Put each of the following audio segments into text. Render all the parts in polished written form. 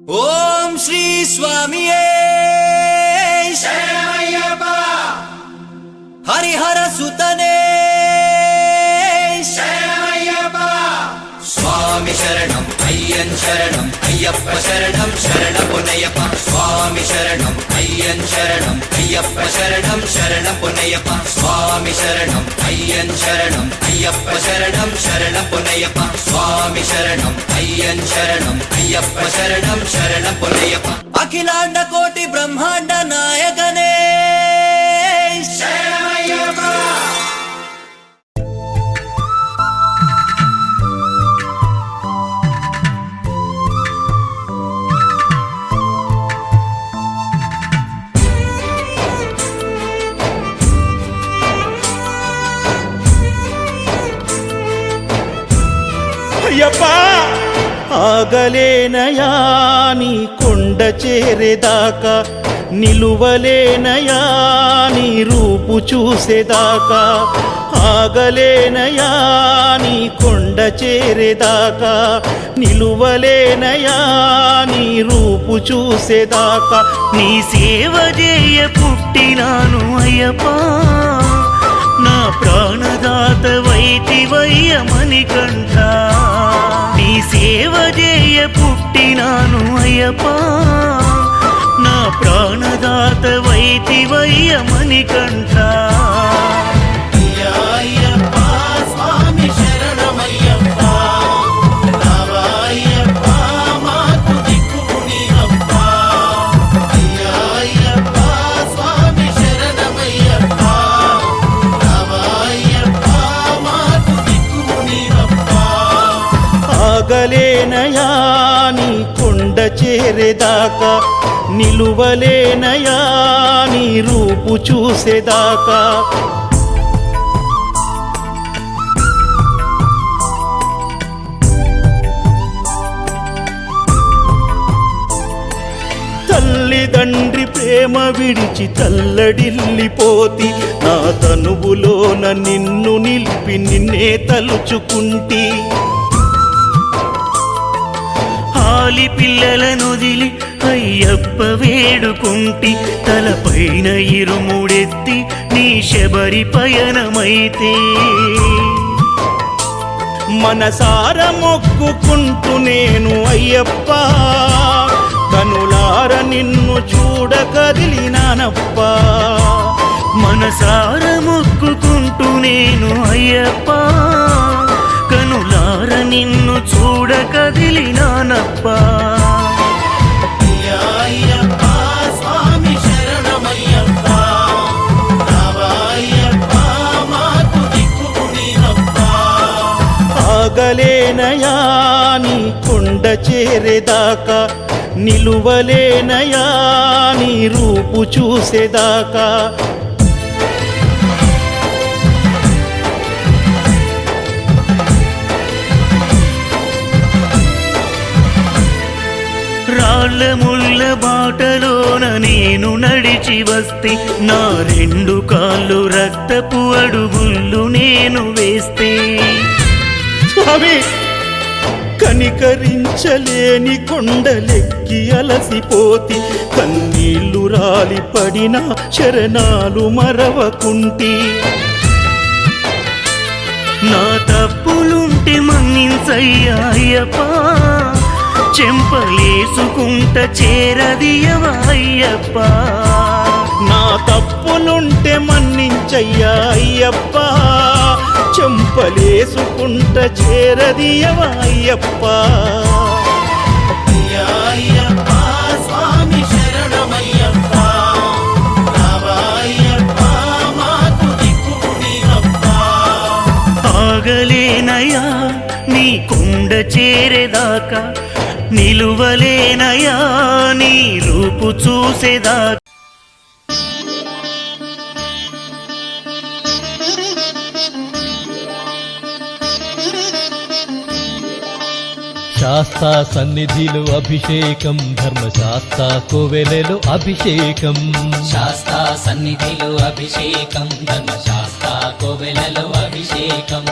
ఓం శ్రీ స్వామియే శరణమయ్యప్ప హరిహర సుతనే శరణమయ్యప్ప స్వామి శరణం అయ్యన్ శరణం అయ్యప్ప శరణం శరణపునయ్యప్ప స్వామి శరణం అయ్యన్ శరణం అయ్యప్ప శరణం శరణపునయ్యప్ప స్వామి శరణం అయ్యన్ శరణం అయ్యప్ప శరణం శరణపునయ్యప్ప స్వామి శరణం అయ్యన్ శరణం అయ్యప్ప శరణం శరణపునయ్యప్ప అఖిలాండ కోటి బ్రహ్మాండ నాయకనే శరణమయ్యప్ప. అయ్యప్పా ఆగలేనయా నీ కొండ చేరేదాకా, నిలువలేనయా నీ రూపు చూసేదాకా. ఆగలేనయా నీ కొండ చేరేదాకా, నిలువలేనయా నీ రూపు చూసేదాకా. నీ సేవ చేయ పుట్టినాను అయ్యప్పా, నా ప్రాణదాత వైతివయ్య మణికంఠ. నీ సేవ చేయ పుట్టినాను అయ్యప్పా, నా ప్రాణదాత వైతివయ్య మణికంఠ. ఆగలేనయా నీ కొండ చేరేదాకా, నిలువలేనయా నీ రూపు చూసేదాకా. తల్లిదండ్రి ప్రేమ విడిచి తల్లడిల్లిపోతి, నా తనువులోన నిన్ను నిలిపి నిన్నే తలుచుకుంటి. ఆలి పిల్లలనొదిలి అయ్యప్ప వేడుకుంటి, తలపైన ఇరుముడెత్తి నీ శబరి పయనమైతే. మనసార మొక్కుకుంటూ నేను అయ్యప్ప, కనులార నిన్ను చూడ కదిలినానప్ప. మనసార మొక్కుకుంటూ నేను అయ్యప్ప, కనులార నిన్ను చూడ కదిలినానప్ప. ఆగలేనయా నీ కొండ చేరేదాకా, నిలువలేనయా నీ రూపు చూసేదాకా. రాళ్ళ ముళ్ళ బాటలోన నేను నడిచి వస్తే, నా రెండు కాళ్ళు రక్తపు అడుగుళ్ళు నేను వేస్తే. స్వామి కనికరించలేని కొండలెక్కి అలసిపోతి, కన్నీళ్లు రాలి పడిన శరణాలు మరవకుంటి. నా తప్పులుంటే మన్నించయ్యా అయ్యప్ప, చెంపలేసుకుంట చేరదియవా అయ్యప్ప. నా తప్పులుంటే మన్నించయ్యా అయ్యప్ప, చెంపలేసుకుంట చేరదియవా అయ్యప్ప. ఆగలేనయా నీ కొండ చేరేదాకా, నిలువలేనయా నీ రూపు చూసేదాకా. శాస్తా సన్నిధిలో అభిషేకం, ధర్మశాస్త్ర కోవెలలో అభిషేకం. శాస్తా సన్నిధిలో అభిషేకం, ధర్మశాస్త్ర కోవెలలో అభిషేకం.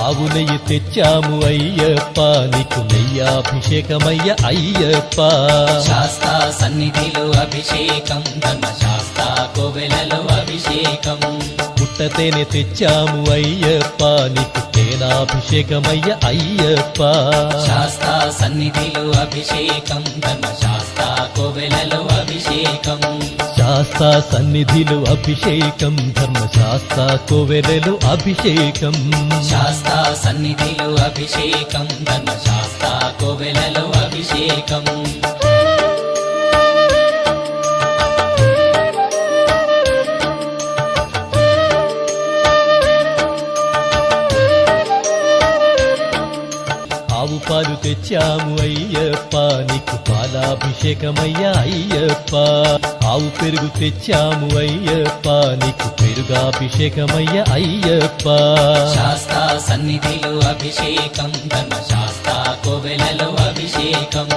ఆవు నెయ్యి తెచ్చాము అయ్యప్ప నీకు నెయ్యాభిషేకమయ్య అయ్యప్ప శాస్తా సన్నిధిలో అభిషేకం ధర్మశాస్త్ర కోవెలలో అభిషేకం పుట్టతేనె తెచ్చాము అయ్యప్ప నీకు తేనాభిషేకమయ్య అయ్యప్ప శాస్తా సన్నిధిలో అభిషేకం ధర్మశాస్త్ర కోవెలలో అభిషేకం శాస్తా సన్నిధిలో అభిషేకం ధర్మశాస్త్ర కోవెలలో అభిషేకం శాస్తా సన్నిధిలో అభిషేకం ధర్మశాస్త్ర కోవెలలో అభిషేకం ఆవు పాలు తెచ్చాము అయ్యప్ప నీకు పాలాభిషేకమయ్య అయ్యప్ప ఆవు పెరుగు తెచ్చాము అయ్యప్ప నీకు పెరుగాభిషేకమయ్య అయ్యప్ప శాస్తా సన్నిధిలో అభిషేకం ధర్మశాస్త్ర కోవెలలో అభిషేకం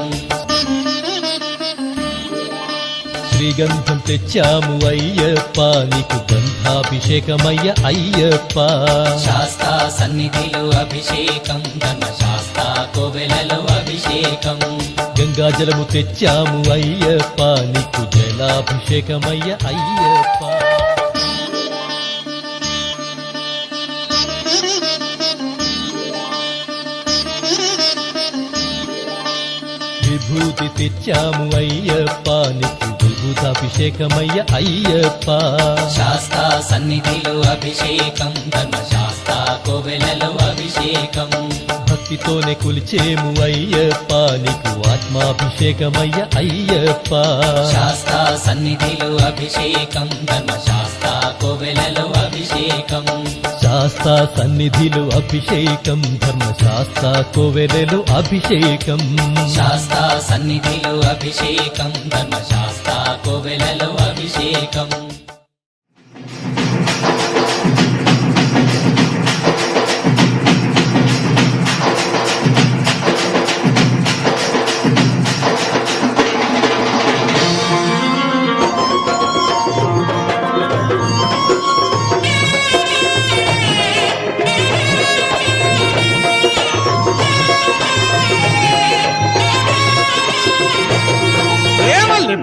శ్రీగంధం తెచ్చాము అయ్యప్ప నీకు గంధాభిషేకమయ్య అయ్యప్ప శాస్తా సన్నిధిలో అభిషేకం ధర్మశాస్త్ర కోవెలలో అభిషేకం గంగాజలము తెచ్చాము అయ్యప్ప నీకు జలాభిషేకమయ్య అయ్యప్ప విభూతి తెచ్చాము అయ్యప్ప నీకు విభూతాభిషేకమయ్య అయ్యప్ప శాస్తా సన్నిధిలో అభిషేకం ధర్మశాస్త్ర కోవెలలో అభిషేకం భక్తితోనే కొలిచేము అయ్యప్ప నీకు ఆత్మాభిషేకమయ్య అయ్యప్ప శాస్తా సన్నిధిలో అభిషేకం ధర్మశాస్త్ర కోవెలలో అభిషేకం శాస్తా సన్నిధిలో అభిషేకం ధర్మశాస్త్ర కోవెలలో అభిషేకం శాస్తా సన్నిధిలో అభిషేకం ధర్మశాస్త్ర కోవెలలో అభిషేకం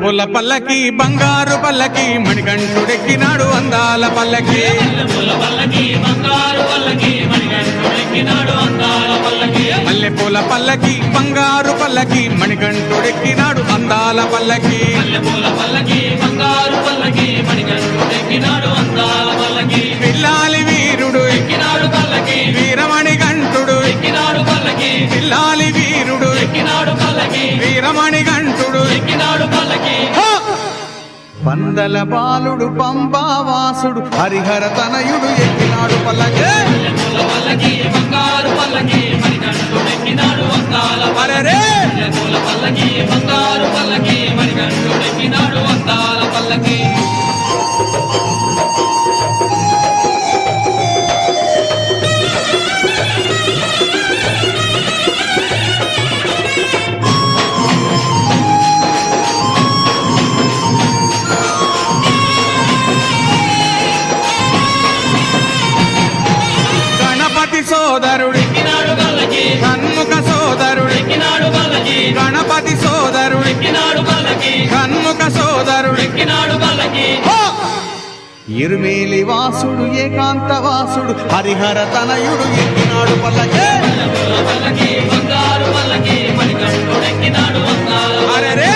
పూల పల్లకి బంగారు పల్లకి మణికంఠుడెక్కినాడు అందాల పల్లకి మల్లె పూల పల్లకి బంగారు పల్లకి మణికంఠుడెక్కినాడు అందాల పల్లకి పిల్లాలి వీరుడు వీరమణి గంటుడు పిల్లాలి వీరుడు వీరమణి గంటుడు పందల బాలుడు పంబావాసుడు హరిహర తనయుడు ఎక్కినాడు పల్లకే అరెరే సోదరుడు కన్ముఖ సోదరుడు గణపతి సోదరుడు కన్ముఖ సోదరుడు ఇరుమేలి వాసుడు ఏకాంత వాసుడు హరిహర తనయుడు ఎక్కినాడు పల్లకే అరెరే